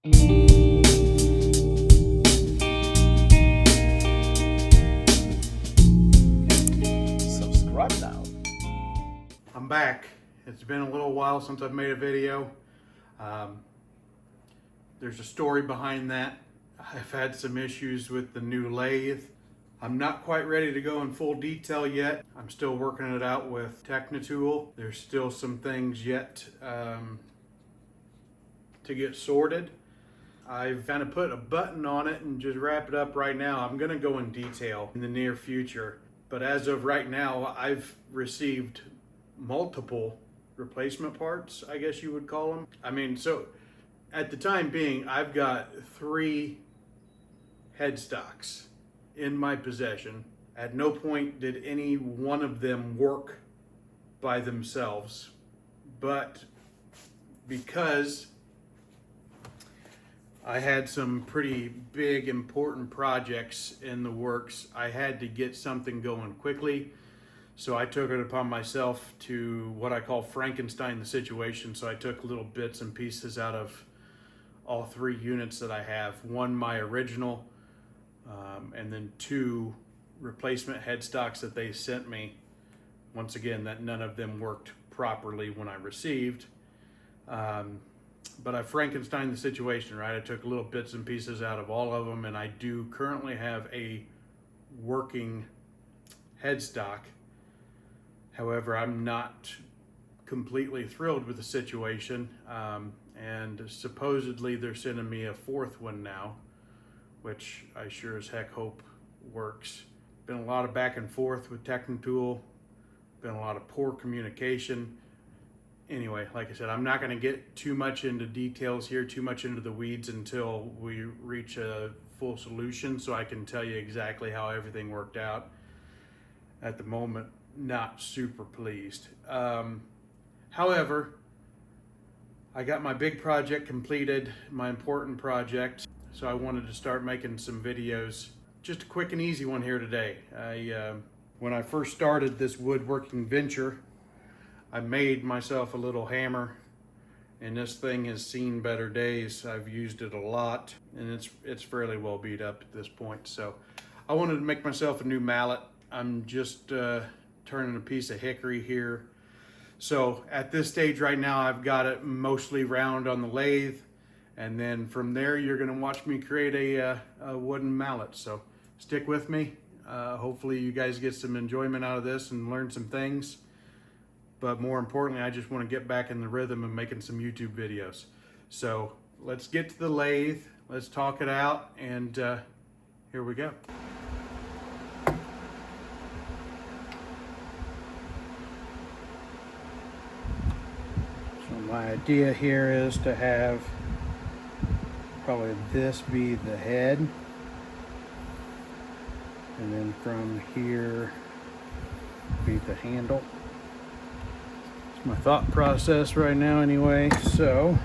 Subscribe now. I'm back. It's been a little while since I've made a video. There's a story behind that. I've had some issues with the new lathe. I'm not quite ready to go in full detail yet. I'm still working it out with Technitool. There's still some things yet to get sorted. I've kind of put a button on it and just wrap it up right now. I'm gonna go in detail in the near future. But as of right now, I've received multiple replacement parts, I guess you would call them. I mean, so at the time being, I've got 3 headstocks in my possession. At no point did any one of them work by themselves, but because I had some pretty big important projects in the works, I had to get something going quickly. So I took it upon myself to what I call Frankenstein the situation. So I took little bits and pieces out of all 3 units that I have. 1, my original, and then 2 replacement headstocks that they sent me. Once again, that none of them worked properly when I received. But I Frankenstein the situation, right? I took little bits and pieces out of all of them, and I do currently have a working headstock. However, I'm not completely thrilled with the situation, and supposedly they're sending me a 4th one now, which I sure as heck hope works. Been a lot of back and forth with Technitool, been a lot of poor communication. Anyway, like I said, I'm not going to get too much into details here, too much into the weeds until we reach a full solution, so I can tell you exactly how everything worked out. At the moment, not super pleased. However, I got my big project completed, my important project, so I wanted to start making some videos. Just a quick and easy one here today. When I first started this woodworking venture, I made myself a little hammer, and this thing has seen better days. I've used it a lot, and it's fairly well beat up at this point. So I wanted to make myself a new mallet. I'm just turning a piece of hickory here. So at this stage right now, I've got it mostly round on the lathe, and then from there you're going to watch me create a wooden mallet. So stick with me. Hopefully you guys get some enjoyment out of this and learn some things. But more importantly, I just want to get back in the rhythm of making some YouTube videos. So let's get to the lathe, let's talk it out, and here we go. So my idea here is to have probably this be the head, and then from here be the handle. My thought process right now anyway. So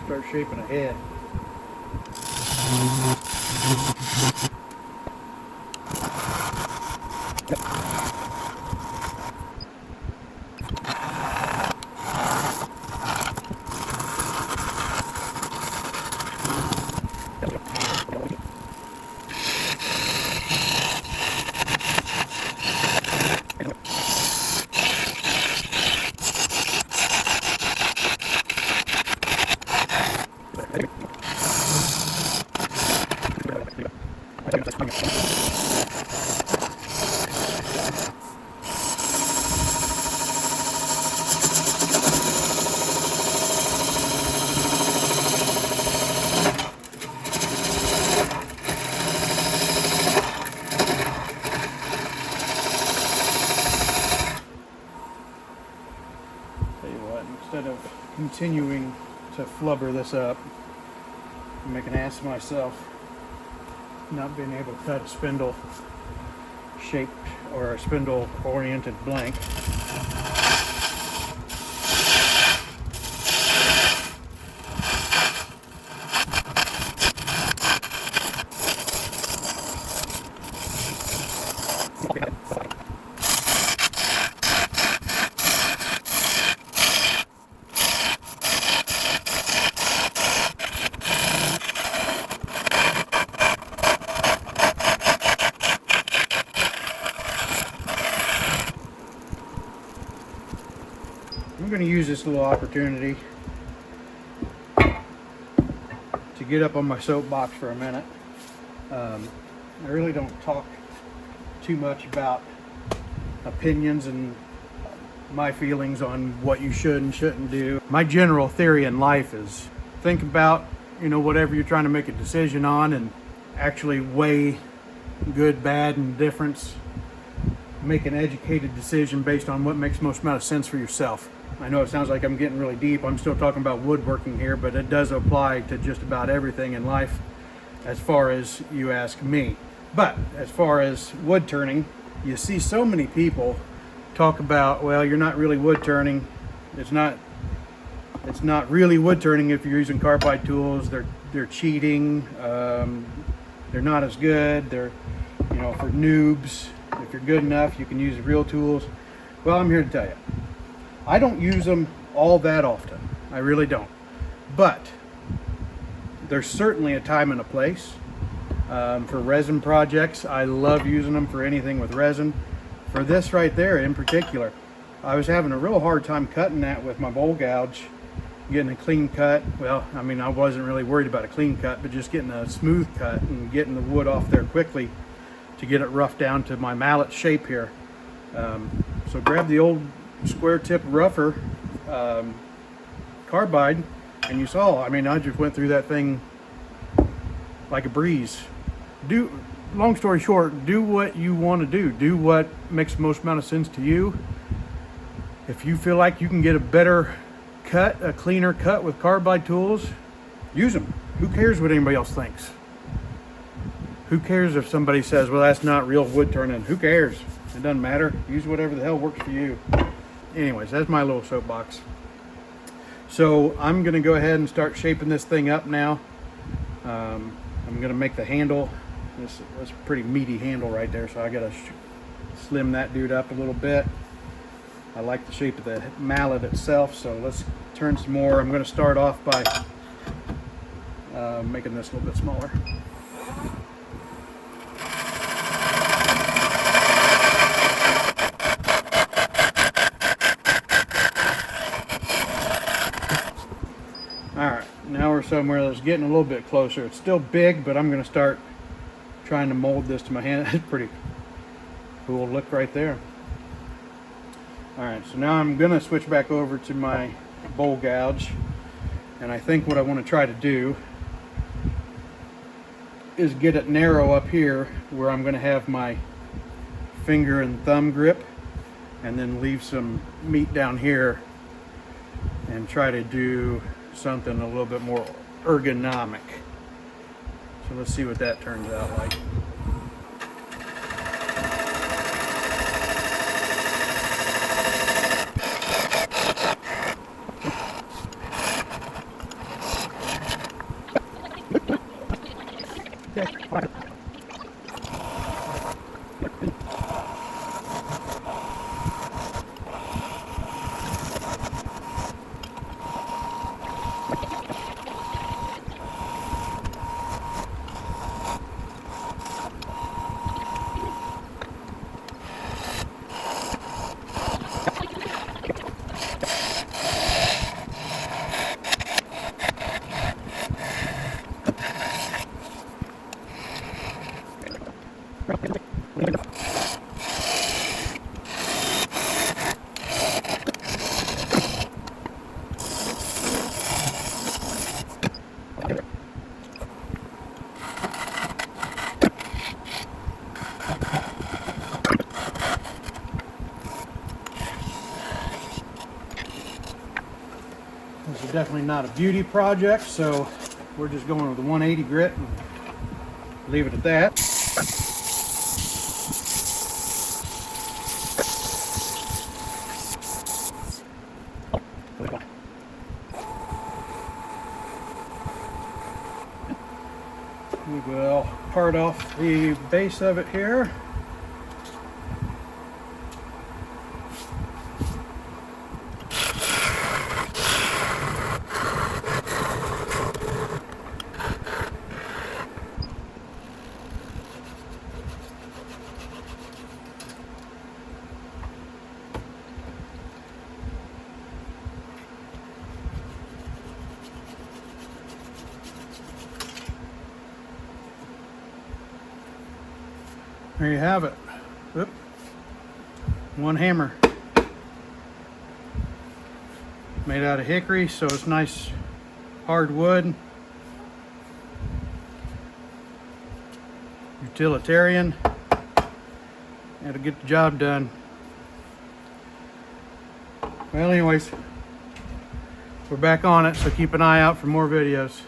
start shaping a head. Instead of continuing to flubber this up and make an ass of myself, not being able to cut a spindle shaped or a spindle oriented blank. I'm going to use this little opportunity to get up on my soapbox for a minute. I really don't talk too much about opinions and my feelings on what you should and shouldn't do. My general theory in life is think about, whatever you're trying to make a decision on and actually weigh good, bad, and difference. Make an educated decision based on what makes most amount of sense for yourself. I know it sounds like I'm getting really deep. I'm still talking about woodworking here, but it does apply to just about everything in life as far as you ask me. But as far as wood turning, you see so many people talk about, well, you're not really wood turning. It's not really wood turning if you're using carbide tools. They're cheating. They're not as good. They're, for noobs. If you're good enough, you can use real tools. Well, I'm here to tell you, I don't use them all that often. I really don't. But there's certainly a time and a place. For resin projects, I love using them for anything with resin. For this right there in particular, I was having a real hard time cutting that with my bowl gouge, getting a clean cut. Well, I mean, I wasn't really worried about a clean cut, but just getting a smooth cut and getting the wood off there quickly to get it roughed down to my mallet shape here. So grab the old square tip rougher carbide, and you saw, I mean, I just went through that thing like a breeze. Long story short, do what you want to do. Do what makes the most amount of sense to you. If you feel like you can get a better cut, a cleaner cut with carbide tools, use them. Who cares what anybody else thinks? Who cares if somebody says, well, that's not real wood turning? Who cares? It doesn't matter. Use whatever the hell works for you. Anyways, that's my little soapbox. So I'm going to go ahead and start shaping this thing up now. I'm going to make the handle. That's a pretty meaty handle right there, so I got to slim that dude up a little bit. I like the shape of the mallet itself, so let's turn some more. I'm going to start off by making this a little bit smaller. Alright, now we're somewhere that's getting a little bit closer. It's still big, but I'm going to start trying to mold this to my hand. That's pretty cool look right there. Alright, so now I'm going to switch back over to my bowl gouge. And I think what I want to try to do is get it narrow up here where I'm going to have my finger and thumb grip, and then leave some meat down here and try to do something a little bit more ergonomic. So let's see what that turns out like. This is definitely not a beauty project, so we're just going with the 180 grit and leave it at that. We will part off the base of it here. there you have it. Oop. One hammer. Made out of hickory, so it's nice hard wood. Utilitarian. It'll get the job done. Well, anyways, we're back on it, so keep an eye out for more videos.